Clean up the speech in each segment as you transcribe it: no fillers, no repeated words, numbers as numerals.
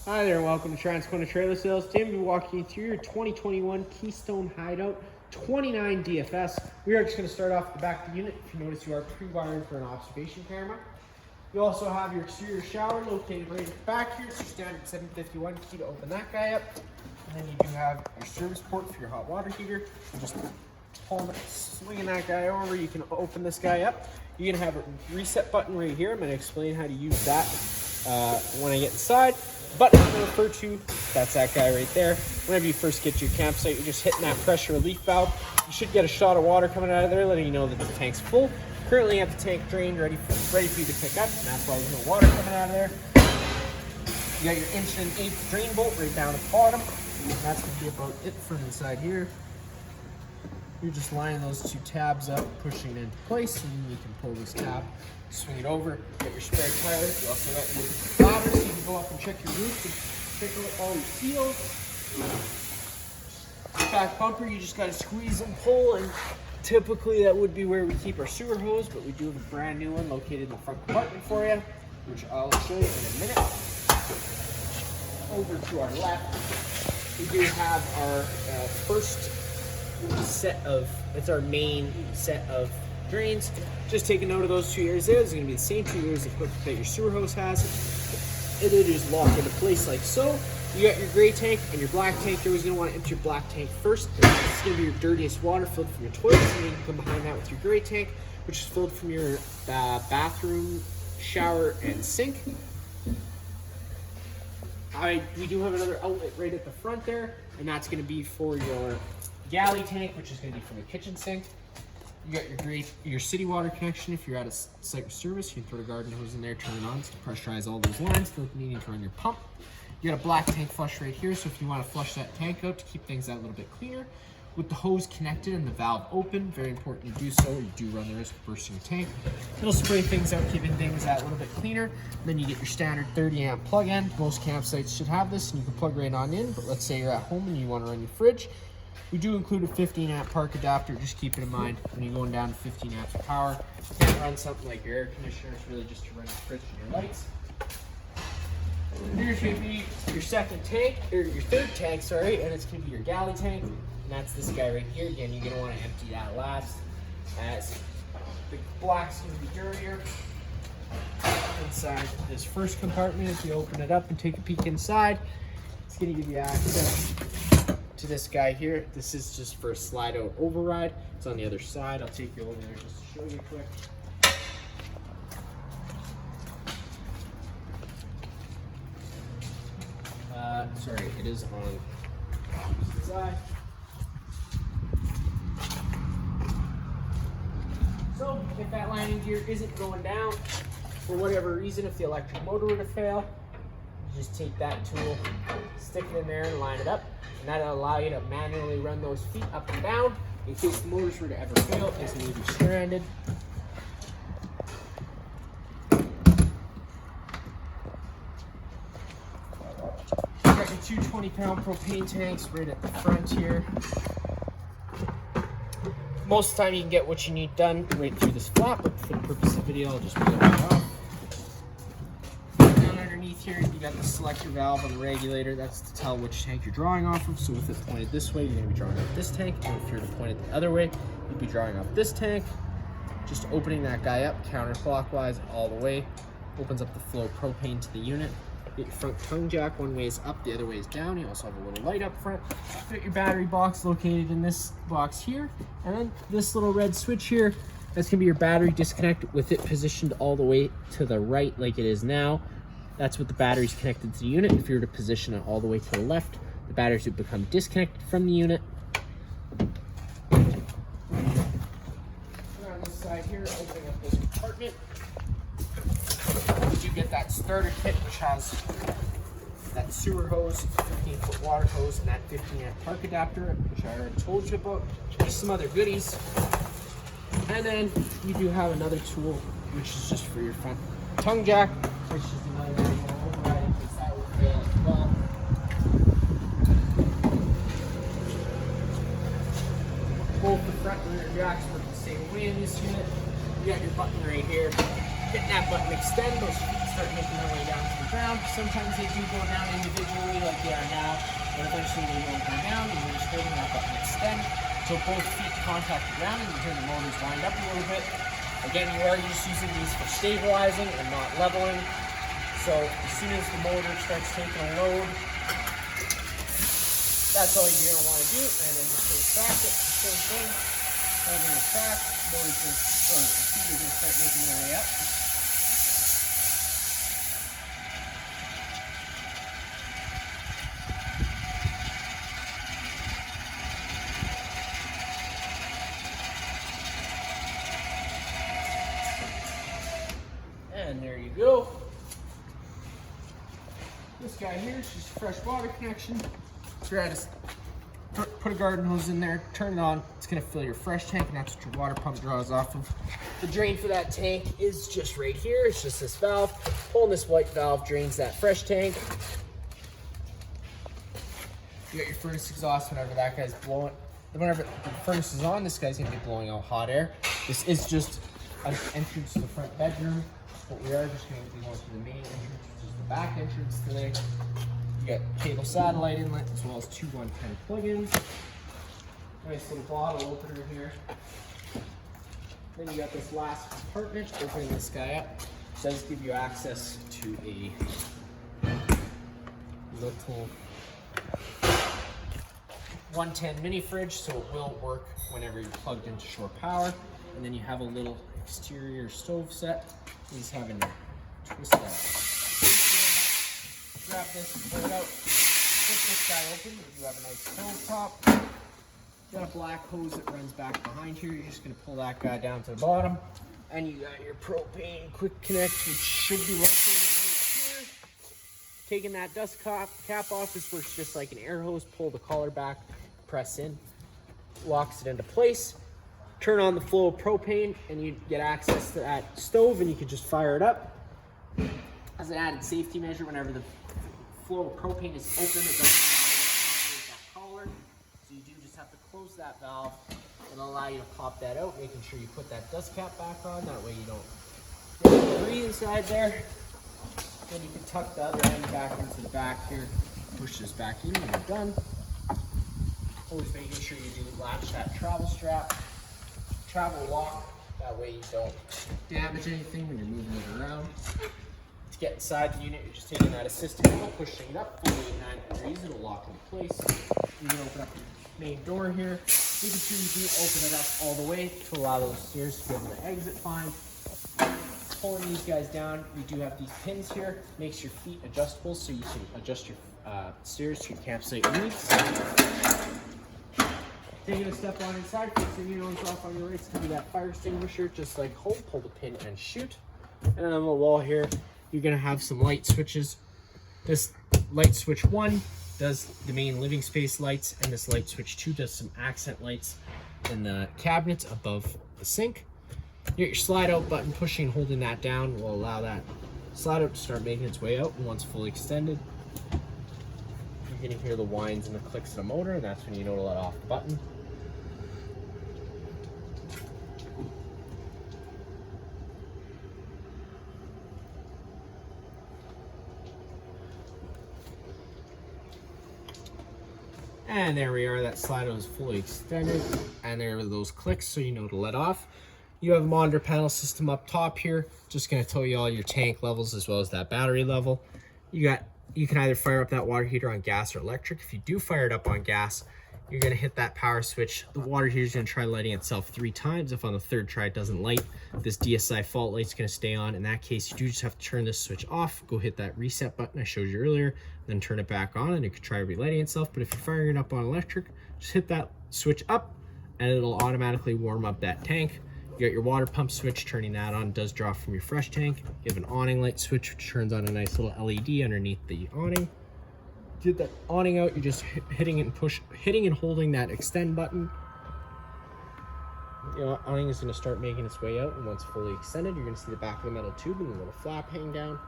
Hi there, welcome to Transcona Trailer Sales. Today we'll be walking you through your 2021 Keystone Hideout 29Dfs. We are just going to start off at the back of the unit. If you notice, you are pre-wired for an observation camera. You also have your exterior shower located right at the back here. So standard 751 key to open that guy up. And then you do have your service port for your hot water heater. You just swinging that guy over, you can open this guy up. You're going to have a reset button right here. I'm going to explain how to use that when I get inside. Button I'm going to refer to, that's that guy right there. Whenever you first get to your campsite, you're just hitting that pressure relief valve. You should get a shot of water coming out of there, letting you know that the tank's full. Currently, you have the tank drained, ready for you to pick up, and that's why there's no water coming out of there. You got your 1 1/8 drain bolt right down at the bottom. And that's going to be about it from inside here. You're just lining those two tabs up, pushing it into place, and then you can pull this tab, swing it over, get your spare tire. You also got your ladder, so you can go up and check your roof and check out all your seals. Back bumper, you just got to squeeze and pull, and typically that would be where we keep our sewer hose, but we do have a brand new one located in the front compartment for you, which I'll show you in a minute. Over to our left, we do have our first set of, it's our main set of drains. Just take a note of those 2 ears there. It's going to be the same 2 ears that your sewer hose has. And it is locked into place like so. You got your gray tank and your black tank. You're always going to want to empty your black tank first. This is going to be your dirtiest water filled from your toilet. And then you can come behind that with your gray tank, which is filled from your bathroom, shower, and sink. We do have another outlet right at the front there, and that's going to be for your galley tank, which is going to be from the kitchen sink. You got your city water connection. If you're at a site with service, you can throw the garden hose in there, turn it on to pressurize all those lines without needing to run your pump. You got a black tank flush right here, so if you want to flush that tank out to keep things out a little bit cleaner, with the hose connected and the valve open, very important you do so, or you do run the risk of bursting your tank. It'll spray things out, keeping things out a little bit cleaner. Then you get your standard 30 amp plug-in. Most campsites should have this, and you can plug right on in, but let's say you're at home and you want to run your fridge. We do include a 15 amp park adapter. Just keep it in mind when you're going down to 15 amps of power. You can't run something like your air conditioner. It's really just to run your fridge and your lights. Here's going to be your second tank, or your third tank, sorry, and it's going to be your galley tank. And that's this guy right here. Again, you're going to want to empty that last, as the black's going to be dirtier. Inside this first compartment, if you open it up and take a peek inside, it's going to give you access to this guy here. This is just for a slide out override. It's on the other side. I'll take you over there just to show you quick. Sorry, it is on the side. So if that landing gear isn't going down for whatever reason, if the electric motor were to fail, you just take that tool, stick it in there and line it up, and that'll allow you to manually run those feet up and down in case the motors were to ever fail, as they may be stranded. You got your 2 20-pound propane tanks right at the front here. Most of the time you can get what you need done right through this flap, but for the purpose of the video, I'll just peel it off. Down underneath here, you got the selector valve and the regulator. That's to tell which tank you're drawing off of. So if it's pointed this way, you're going to be drawing off this tank. And if you're pointed the other way, you'd be drawing off this tank. Just opening that guy up counterclockwise all the way. Opens up the flow of propane to the unit. Get your front tongue jack, one way is up, the other way is down. You also have a little light up front. Got your battery box located in this box here. And then this little red switch here, that's gonna be your battery disconnect with it positioned all the way to the right like it is now. That's what the battery's connected to the unit. If you were to position it all the way to the left, the batteries would become disconnected from the unit. And on this side here, opening up this compartment, you get that starter kit, which has that sewer hose, 15-foot water hose, and that 15 amp park adapter, which I already told you about. Just some other goodies. And then you do have another tool, which is just for your front tongue jack, which is another override in case that would fail as well. Both the front and rear jacks work the same way in this unit. You got your button right here. Hitting that button extend, those feet start making their way down to the ground. down. Sometimes they do go down individually like they are now, but eventually they will go down, and you're just holding that button extend until both feet contact the ground, and you hear the motors wind up a little bit. Again, you are just using these for stabilizing and not leveling. So as soon as the motor starts taking a load, that's all you're gonna want to do, and then just retract it. Same thing, holding the track, motor's gonna, or the feet are gonna start making their way up. And there you go. This guy here is just a fresh water connection. Just put a garden hose in there, turn it on. It's gonna fill your fresh tank, and that's what your water pump draws off of. The drain for that tank is just right here. It's just this valve. Pulling this white valve drains that fresh tank. You got your furnace exhaust whenever that guy's blowing. Whenever the furnace is on, this guy's gonna be blowing out hot air. This is just an entrance to the front bedroom. But we are just going to be going to the main entrance, which is the back entrance today. You got cable satellite inlet as well as two 110 plugins. Nice little bottle opener here. Then you got this last compartment. Opening this guy up, it does give you access to a little 110 mini fridge, so it will work whenever you're plugged into shore power. And then you have a little exterior stove set. You just having to twist that. Grab this and pull it out. Flip this guy open. You have a nice stove top. You got a black hose that runs back behind here. You're just gonna pull that guy down to the bottom. And you got your propane quick connect, which should be located right here. Taking that dust cap off, this works just like an air hose. Pull the collar back, press in, locks it into place. Turn on the flow of propane, and you get access to that stove, and you can just fire it up. As an added safety measure, whenever the flow of propane is open, it doesn't allow you to operate that collar. So you do just have to close that valve. It'll allow you to pop that out, making sure you put that dust cap back on. That way you don't breathe inside there. Then you can tuck the other end back into the back here. Push this back in when you're done. Always making sure you do latch that travel strap. Travel lock, that way you don't damage anything when you're moving it around. To get inside the unit, you're just taking that assistant wheel, pushing it up 489 degrees, it'll lock into place. You can open up your main door here. Making sure you do open it up all the way to allow those stairs to be able to exit fine. Pulling these guys down, we do have these pins here. Makes your feet adjustable so you can adjust your stairs to your campsite needs. Taking a step on inside, fixing your nose off on your right, give you that fire extinguisher, just like hold, pull the pin and shoot. And then on the wall here, you're gonna have some light switches. This light switch 1 does the main living space lights, and this light switch 2 does some accent lights in the cabinets above the sink. You get your slide out button. Pushing and holding that down will allow that slide out to start making its way out, and once fully extended, you're gonna hear the whines and the clicks of the motor, and that's when you know to let off the button. And there we are, that slide is fully extended, and there are those clicks so you know to let off. You have a monitor panel system up top here, just gonna tell you all your tank levels as well as that battery level. You can either fire up that water heater on gas or electric. If you do fire it up on gas, you're gonna hit that power switch. The water heater is gonna try lighting itself 3 times. If on the 3rd try it doesn't light, this DSI fault light's gonna stay on. In that case, you do just have to turn this switch off, go hit that reset button I showed you earlier, then turn it back on, and it could try relighting itself. But if you're firing it up on electric, just hit that switch up, and it'll automatically warm up that tank. You got your water pump switch, turning that on does draw from your fresh tank. You have an awning light switch, which turns on a nice little LED underneath the awning. Get that awning out, you're just hitting and holding that extend button. You know, awning is going to start making its way out, and once fully extended, you're going to see the back of the metal tube and the little flap hang down.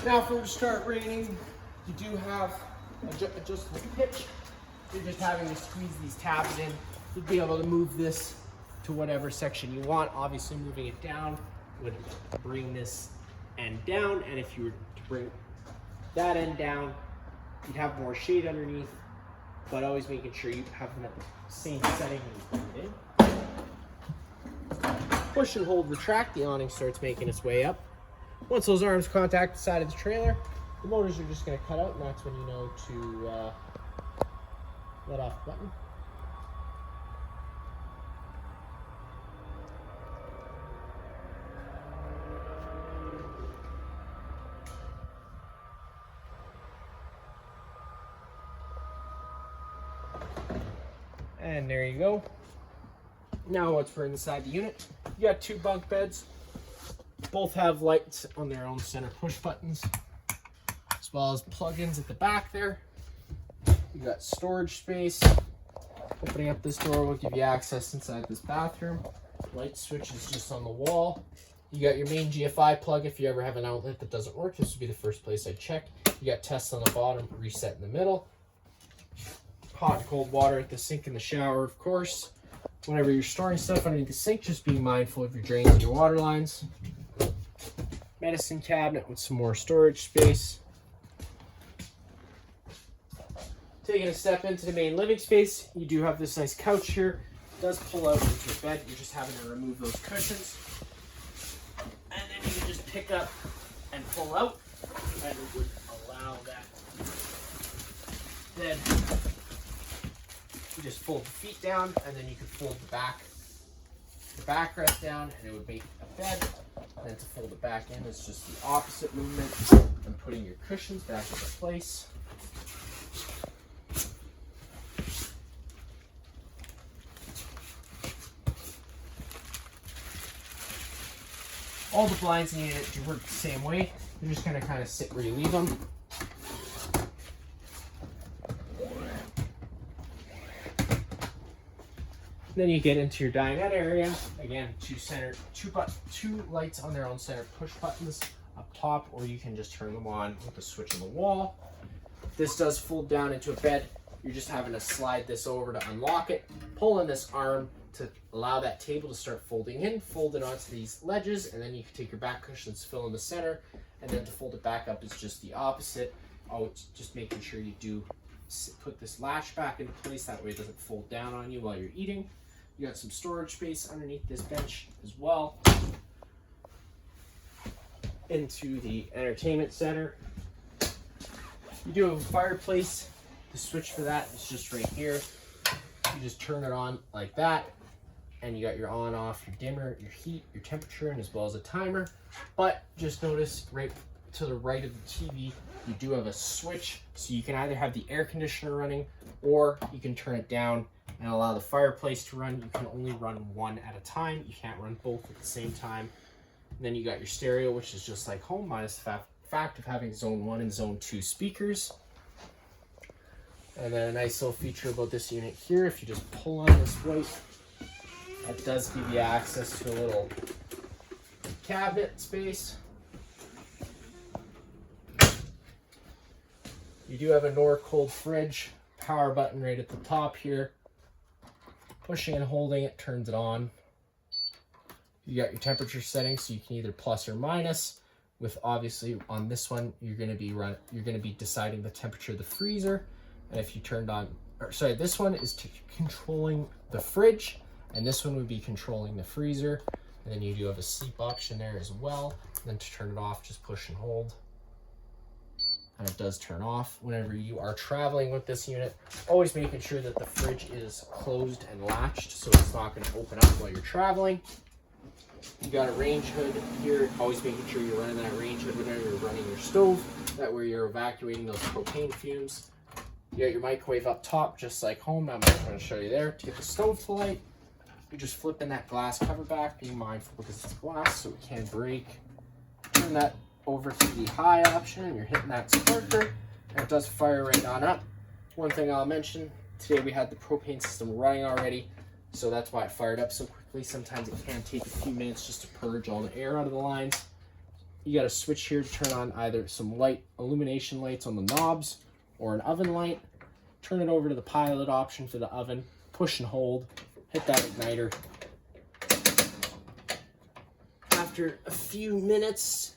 Now if it were to start raining, you do have adjustable pitch. You're just having to squeeze these tabs in. You'd be able to move this to whatever section you want. Obviously moving it down would bring this end down, and if you were to bring that end down, you'd have more shade underneath, but always making sure you have them at the same setting when you bring it in. Push and hold retract, the awning starts making its way up. Once those arms contact the side of the trailer, the motors are just going to cut out, and that's when you know to let off the button. And there you go. Now once we're inside the unit, you got 2 bunk beds. Both have lights on their own center push buttons, as well as plug-ins at the back there. You got storage space. Opening up this door will give you access inside this bathroom. Light switch is just on the wall. You got your main GFI plug if you ever have an outlet that doesn't work. This would be the first place I'd check. You got test on the bottom, reset in the middle. Hot and cold water at the sink and the shower, of course. Whenever you're storing stuff underneath the sink, just be mindful of your drains and your water lines. Medicine cabinet with some more storage space. Taking a step into the main living space, you do have this nice couch here. It does pull out into your bed. You're just having to remove those cushions. And then you can just pick up and pull out, and it would allow that bed. You just fold the feet down, and then you could fold the backrest down, and it would make a bed. And then to fold it back in, it's just the opposite movement, and putting your cushions back into place. All the blinds in the unit do work the same way. You're just going to kind of sit where you leave them. Then you get into your dinette area. Again, two lights on their own center push buttons up top, or you can just turn them on with the switch on the wall. This does fold down into a bed. You're just having to slide this over to unlock it, pull in this arm to allow that table to start folding in, fold it onto these ledges, and then you can take your back cushions, fill in the center, and then to fold it back up is just the opposite. Always just making sure you do put this latch back into place, that way it doesn't fold down on you while you're eating. You got some storage space underneath this bench as well. Into the entertainment center. You do have a fireplace. The switch for that is just right here. You just turn it on like that, and you got your on, off, your dimmer, your heat, your temperature, and as well as a timer. But just notice right to the right of the TV, you do have a switch, so you can either have the air conditioner running, or you can turn it down and allow the fireplace to run. You can only run one at a time. You can't run both at the same time. And then you got your stereo, which is just like home, minus the fact of having zone 1 and zone 2 speakers. And then a nice little feature about this unit here, if you just pull on this white, that does give you access to a little cabinet space. You do have a Norcold fridge, power button right at the top here. Pushing and holding it turns it on. You got your temperature settings, so you can either plus or minus. With obviously on this one, you're going to be deciding the temperature of the freezer. And if you turned on, or sorry, this one is controlling the fridge, and this one would be controlling the freezer. And then you do have a sleep option there as well. And then to turn it off, just push and hold. And it does turn off. Whenever you are traveling with this unit, always making sure that the fridge is closed and latched, so it's not going to open up while you're traveling. You got a range hood here, always making sure you're running that range hood whenever you're running your stove. That way you're evacuating those propane fumes. You got your microwave up top, just like home. I'm just going to show you there. To get the stove to light, you just flip in that glass cover back, being mindful because it's glass, so it can break. Turn that over to the high option, and you're hitting that sparker, and it does fire right on up. One thing I'll mention, today we had the propane system running already, so that's why it fired up so quickly. Sometimes it can take a few minutes just to purge all the air out of the lines. you got a switch here to turn on either some light illumination lights on the knobs or an oven light. Turn it over to the pilot option for the oven, push and hold, hit that igniter. After a few minutes,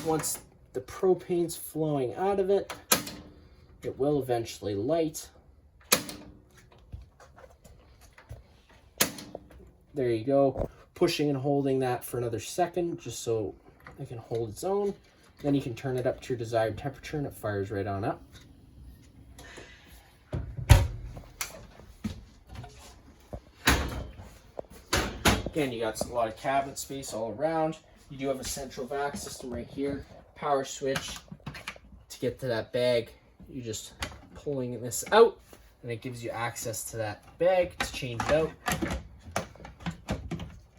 once the propane's flowing out of it, it will eventually light. There you go. Pushing and holding that for another second just so it can hold its own. Then you can turn it up to your desired temperature and it fires right on up. Again, you got a lot of cabinet space all around. You do have a central vac system right here. Power switch to get to that bag. You're just pulling this out and it gives you access to that bag to change it out.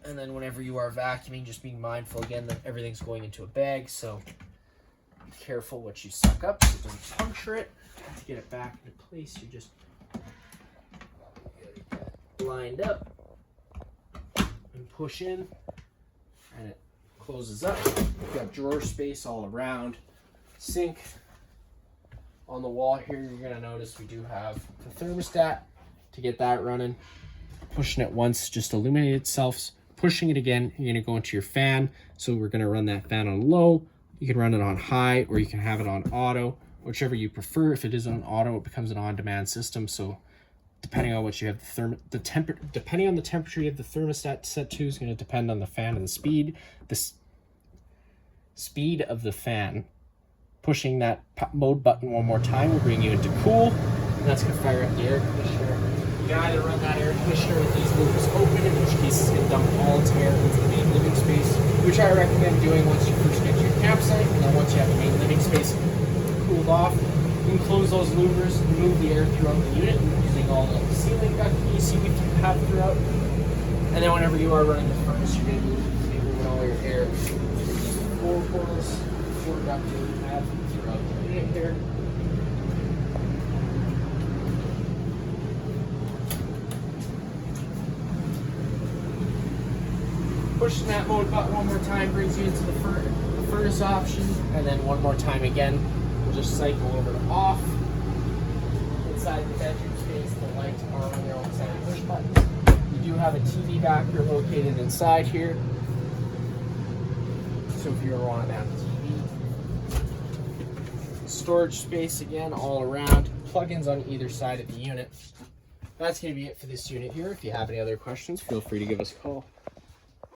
And then whenever you are vacuuming, just being mindful again that everything's going into a bag, so be careful what you suck up so don't puncture it. To get it back into place, you just get it lined up and push in, and it closes up. You've got drawer space all around. Sink on the wall here, you're going to notice we do have the thermostat to get that running. Pushing it once just illuminate itself. Pushing it again, you're going to go into your fan. So we're going to run that fan on low. You can run it on high, or you can have it on auto, whichever you prefer. If it is on auto, it becomes an on-demand system. So depending on what you have depending on the temperature you have the thermostat set to is going to depend on the fan and the speed. The speed of the fan. Pushing that mode button one more time will bring you into cool, and that's going to fire up the air conditioner. You can either run that air conditioner with these louvers open, in which case it's going to dump all its air into the main living space, which I recommend doing once you first get to your campsite, and then once you have the main living space cooled off, you can close those louvers, remove the air throughout the unit using all the ceiling duct AC we have throughout, and then whenever you are running the furnace, you're going to be moving all your air through these floor portals, floor duct that we have throughout the unit here. Pushing that mode button one more time brings you into the furnace option, and then one more time again, we'll just cycle over to off. Inside the bedroom space, the lights are on their own side push buttons. You do have a TV backer located inside here, so if you ever want to have a TV. Storage space again all around, plugins on either side of the unit. That's going to be it for this unit here. If you have any other questions, feel free to give us a call.